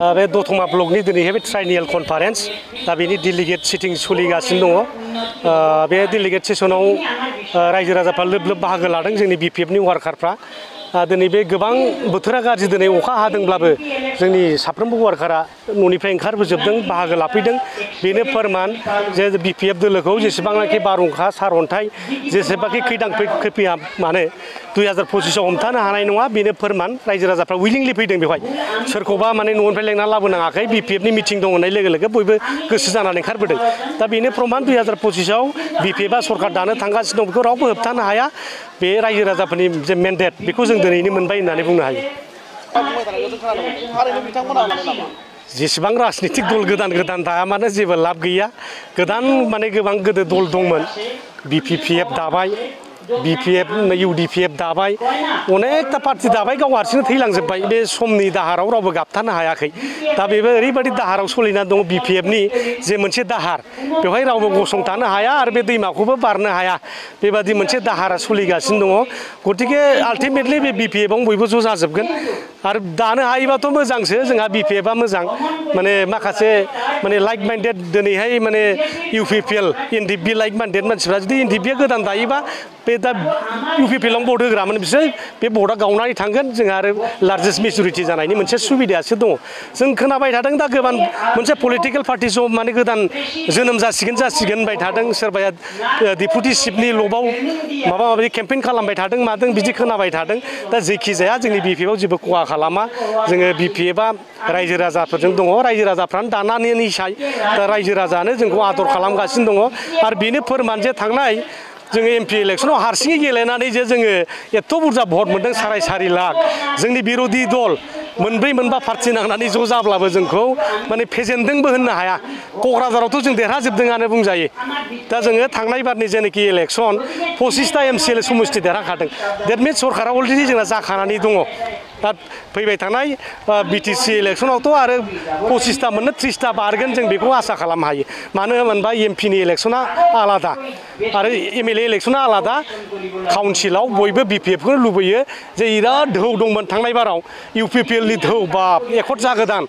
बे दतमा ब्लकनि दिनैहाय बे ट्राइनियेल कनफारेन्स दा बेनि डेलिगेट सिटिं सोलिगासिनो दङ बे डेलिगेट सेसनाव रायजो राजाफ्रा लोब लोब बाहागो लादों जोंनि बिपिएफनि वार्कारफ्रा दिनै बे गोबां बोथोरा गाज्रि दिनै अखा हादोंब्लाबो जोंनि साफ्रोमबो वार्कारा न'निफ्राय ओंखारबोजोबदों बाहागो लाफैदों बेनो फोरमान जे बिपिएफ दोलोखौ जेसेबांनाखि बारहुंखा सारअन्थाइ जेसेबांखि खैदां खैफैया मानो 2025 आव हमथानो हानाय नङा बेनो फोरमान रायजो राजाफ्रा उइलिंलि फैदों बेवहाय सोरखौबा माने न'निफ्राय लेंना लाबोनाङाखै बिपिएफनि मिटिं दं होननाय लोगो लोगो बयबो गोसो जानानै ओंखारबोदों दा बेनो प्रमान 2025 आव बिपिएफआ सरकार दानो थांगासिनो दं बेखौ रावबो होबथानो हाया बे रायजो राजाफोरनि जे मेन्डेट बेखौ जों दिनैनो मोनबाय होननानै बुंनो हायो जेसेबां राजनितिक दल गोदान गोदान दाया मानो जेबो लाब गैया गोदान माने गोबां गोदो दल दंमोन बिपिपिएफ दाबाय बिपिएफ इउडिपिएफ दाबाय अनेकथा पार्टी दाबाय गाव हारसिंनो थैलांजोब्बाय बे समनि दाहाराव रावबो गाबथानो हायाखै दा बेबो ओरैबायदि दाहाराव सोलिना दङ बिपिएफनि जे मोनसे दाहार बेवहाय रावबो गसंथानो हाया आरो बे दैमाखौबो बारनो हाया बेबादि मोनसे दाहारा सोलिगासिनो दङ गतिके आल्टिमेटलि बे बिपिएफआव बयबो ज' जाजोबगोन आरो दानो हायोबाथ' मोजांसो जोंहा बिपिएफआ मोजां माने माखासे माने लाइक माइन्डेड दिनैहाय माने इउपिपिएल एनडिपि लाइक माइन्डेड मानसिफ्रा जुदि एनडिपिआ गोदान दायोबा बे दा इउपिपिएलआव भट होग्रामोन बिसोर बे भटआ गावनानै थांगोन जोंहा आरो लार्जेस्ट मेजरिटि जानायनि मोनसे सुबिदायासो दङ जों खोनाबाय थादों दा गोबां मोनसे पलिटिकेल पार्टि ज' माने गोदान जोनोम जासिगोन होनबाय थादों सोरबाया डेपुटि चिफनि लबाव माबा माबि केम्पेइन खालामबाय थादों मादों बिदि खोनाबाय थादों दा जेखि जाया जोंनि बिपिएफआव जेबो खहा खालामा जोङो बिपिएफआ रायजो राजाफोरजों दङ रायजो राजाफ्रानो दानानै निसाय दा रायजो राजानो जोंखौ आदर खालामगासिनो दङ आरो बेनो फोरमान जे थांनाय जोङो एमपि इलेक्सनाव हारसिङै गेलेनानै जे जोङो एथ' बुरजा भट मोनदों 4.5 लाख जोंनि बिरोधि दल मोनब्रै मोनबा पार्टि नांनानै ज' जाब्लाबो जोंखौ माने फेजेनदोंबो होननो हाया क'क्राझारावथ' जों देरहाजोबदोंआनो बुंजायो दा जोङो थांनाय बारनि जेनाखि इलेक्सन 25टा एमसिएल समस्ति देरहाखादों देट मिन्स सरकारा अलरेडि जोंना जाखानानै दङ दा फैबाय थानाय बिटिसि इलेक्सनावथ' आरो 25टा मोननो 30टा बारगोन जों बेखौ आसा खालामनो हायो मानो होनोबा एमपिनि इलेक्सना आलादा आरो एमएलए इलेक्सना आलादा काउन्सिलाव बयबो बिपिएफखौनो लुबैयो जे बिराद धौ दंमोन थांनाय बाराव इउपिपिएलनि धौ बाप एकट जागोदान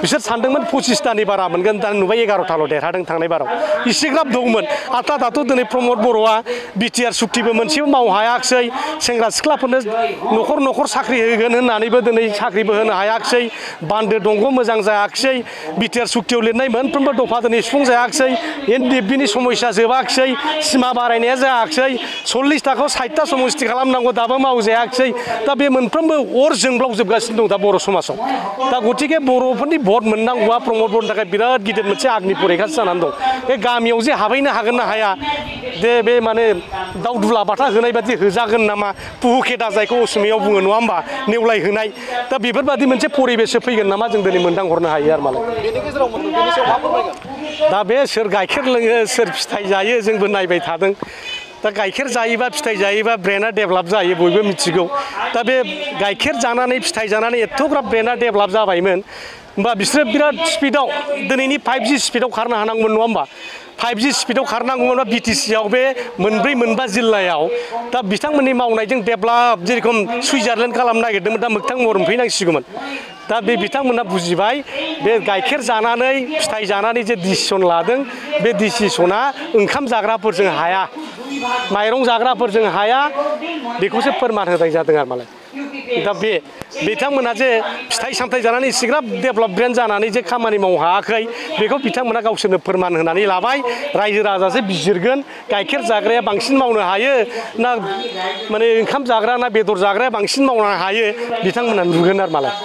बिसोर सानदोंमोन 25टानि बारा मोनगोन दा नुबाय 11टाल' देरहादों थांनाय बाराव इसेग्राब दंमोन आथा दाथ' दिनै प्रमद बर'आ बिटिआर सुक्तिबो मोनसेबो मावनो हायाखिसै सेंग्रा सिख्लाफोरनो न'खर न'खर साख्रि होगोन होननानैबो दिनै साख्रिबो होनो हायाखिसै बान्दो दंग मोजां जायाखिसै बिटिआर सुक्तियाव लिरनाय मोनफ्रोमबो दफा दिनै सुफुं जायाखिसै एनडिएफबिनि समस्या जोबाखिसै सिमा बारायनाया जायाखिसै 40टाखौ 60टा समस्ति खालामनांगौ दाबो मावजायाखिसै दा बे मोनफ्रोमबो अर जोंब्लावजोबगासिनो दं दा बर' समाजाव दा गतिके बर'फोरनि भट मोननांगौआ प्रमद बर'नि थाखाय बिराद गिदिर मोनसे आगनि परिखासो जानानै दं बे गामियाव जे हाबहैनो हागोन ना हाया दे बे माने दाउ दुला बाथा होनाय बादि होजागोन नामा पुहुखेदा जायखौ असमियाव बुङो नङा होमबा नेवलाय होनाय दा बेफोरबादि मोनसे परिबेससो फैगोन नामा जों दिनै मोनदांहरनो हायो आरो मालाय दा बे सोर गाइखेर लोङो सोर फिथाइ जायो जोंबो नायबाय थादों दा गाइखेर जायोबा फिथाइ जायोबा ब्रेना डेभेलप जायो बयबो मिथिगौ दा बे गाइखेर जानानै फिथाइ जानानै एथ'ग्राब ब्रेना डेभेलप जाबायमोन होमबा बिसोरो बिराद स्पिडआव दिनैनि 5G स्पिडआव खारनो हानांगौमोन नङा होमबा 5G स्पिडआव खारनांगौमोनबा बिटिसिआव बे मोनब्रै मोनबा जिल्लायाव दा बिथांमोननि मावनायजों डेभेलप जेरखम सुइजारलेण्ड खालामनो नागिरदोंमोन दा मोगथां महर मोनफैनांसिगौमोन दा बे बिथांमोना बुजिबाय बे गाइखेर जानानै फिथाइ जानानै जे डिसिसन लादों बे डिसिसना ओंखाम जाग्राफोरजों हाया माइरं जाग्राफोरजों हाया बेखौसो फोरमान होनाय जादों आरो मालाय दा बे बिथांमोना जे फिथाइ सामथाइ जानानै इसेग्राब डेभेलपमेन्ट जानानै जे खामानि मावनो हायाखै बेखौ बिथांमोना गावसोरनो फोरमान होनानै लाबाय रायजो राजासो बिजिरगोन गाइखेर जाग्राया बांसिन मावनो हायो ना माने ओंखाम जाग्रा ना बेदर जाग्राया बांसिन मावनो हायो बिथांमोना नुगोन आरो मालाय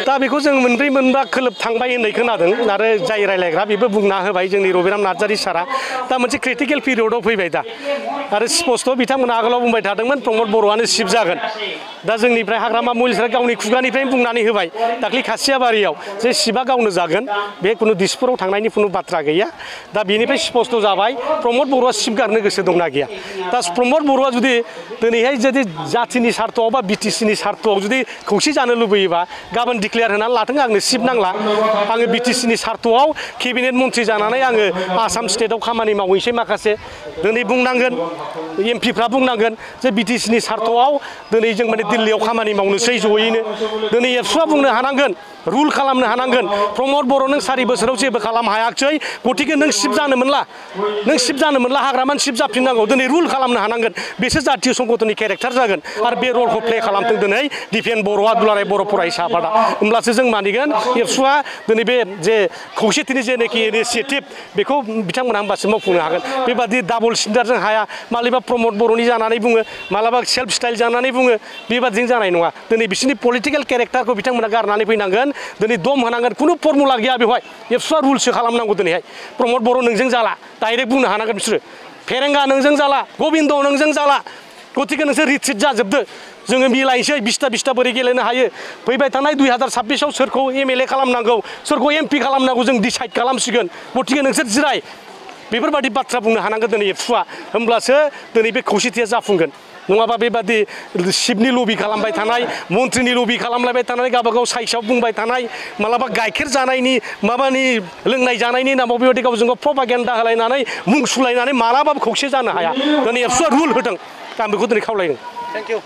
दा बेखौ जों मोनब्रै मोनबा खोलोब थांबाय होननाय खोनादों आरो जाय रायलायग्रा बेबो बुंना होबाय जोंनि रबिराम नार्जारि सारा दा मोनसे क्रिटिकेल पिरियडआव फैबाय दा आरो स्पस्ट' बिथांमोना आगोलाव बुंबाय थादोंमोन प्रमद बर'आनो चिफ जागोन दा जोंनिफ्राय हाग्रामा मुलिसरा गावनि खुगानिफ्रायनो बुंनानै होबाय दाख्लै खासियाबारियाव जे चिफआ गावनो जागोन बे खुनु दिसपुराव थांनायनि खुनु बाथ्रा गैया दा बेनिफ्राय स्पस्ट' जाबाय प्रमद बर'आ चिफ गारनो गोसो दंना गैया दा प्रमद बर'आ जुदि दिनैहाय जुदि जाथिनि सार्थ'आव बा बिटिसिनि सार्थ'आव जुदि खौसे जानो लुबैयोबा गाबोन डिक्लेयार होनानै लाथों आंनो चिफ नांला आङो बिटिसिनि सार्थ'आव केबिनेट मन्थ्रि जानानै आङो आसाम स्टेटआव खामानि मावहैसै माखासे दिनै बुंनांगोन एमपिफ्रा बुंनांगोन जे बिटिसिनि सार्थ'आव दिनै जों माने दिल्लीयाव खामानि मावनोसै जयैनो दिनै एबसुआ बुंनो हानांगोन रुल खालामनो हानांगोन प्रमद बर' नों 4 बोसोराव जेबो खालाम हायाखै गतिके नों शिफ जानो मोनला हाग्रामान शिफ जाफिननांगौ दिनै रुल खालामनो हानांगोन बेसो जातीय संगठननि केरेक्टार जागोन आरो बे रलखौ प्ले खालामथों दिनै दिपेन बर'आ दुलाराय बर' फरायसा आफादा होमब्लासो जों मानिगोन एबसुआ दिनै बे जे खौसेथिनि जेनाखि इनिशिएटिभ बेखौ बिथांमोना होमबासो मावफुंनो हागोन बेबादि डाबल स्टेन्डार्डजों हाया मालाबा प्रमद बर'नि जानानै बुङो मालाबा सेल्फ स्टाइल जानानै बुङो बेबादिजों जानाय नङा दिनै बिसोरनि पलिटिकेल केरेक्टारखौ बिथांमोना गारनानै फैनांगोन दिनै दम होनांगोन खुनु फर्मुला गैया बेवहाय एबसुआ रुलसो खालामनांगौ दिनैहाय प्रमद बर' नोंजों जाला डाइरेक्ट बुंनो हानांगोन बिसोरो फेरेंगा नोंजों जाला गबिन्द नोंजों जाला गतिके नोंसोर रिट्रिट जाजोबदो जोङो मिलायनोसै 20ता बोरै गेलेनो हायो फैबाय थानाय 2026आव सोरखौ MLA खालामनांगौ सोरखौ MP खालामनांगौ जों डिसाइड खालामसिगोन गतिके नोंसोर जिराय बेफोरबादि बाथ्रा बुंनो हानांगोन दिनै एबसुआ होमब्लासो दिनै बे खौसेथिया जाफुंगोन नङाबा बेबादि शिबनि लबि खालामबाय थानाय मन्थ्रिनि लबि खालामलायबाय थानाय गावबागाव साइसआव बुंबाय थानाय मालाबा गाइखेर जानायनि माबानि लोंनाय जानायनि नामाव बेबायदि गावजों गाव प्रपागेन्डा होलायनानै मुं सुलायनानै मालाबाबो खौसे जानो हाया दिनै एबसुआ रुल होदों आं बेखौ दिनै खावलायदों थेंक इउ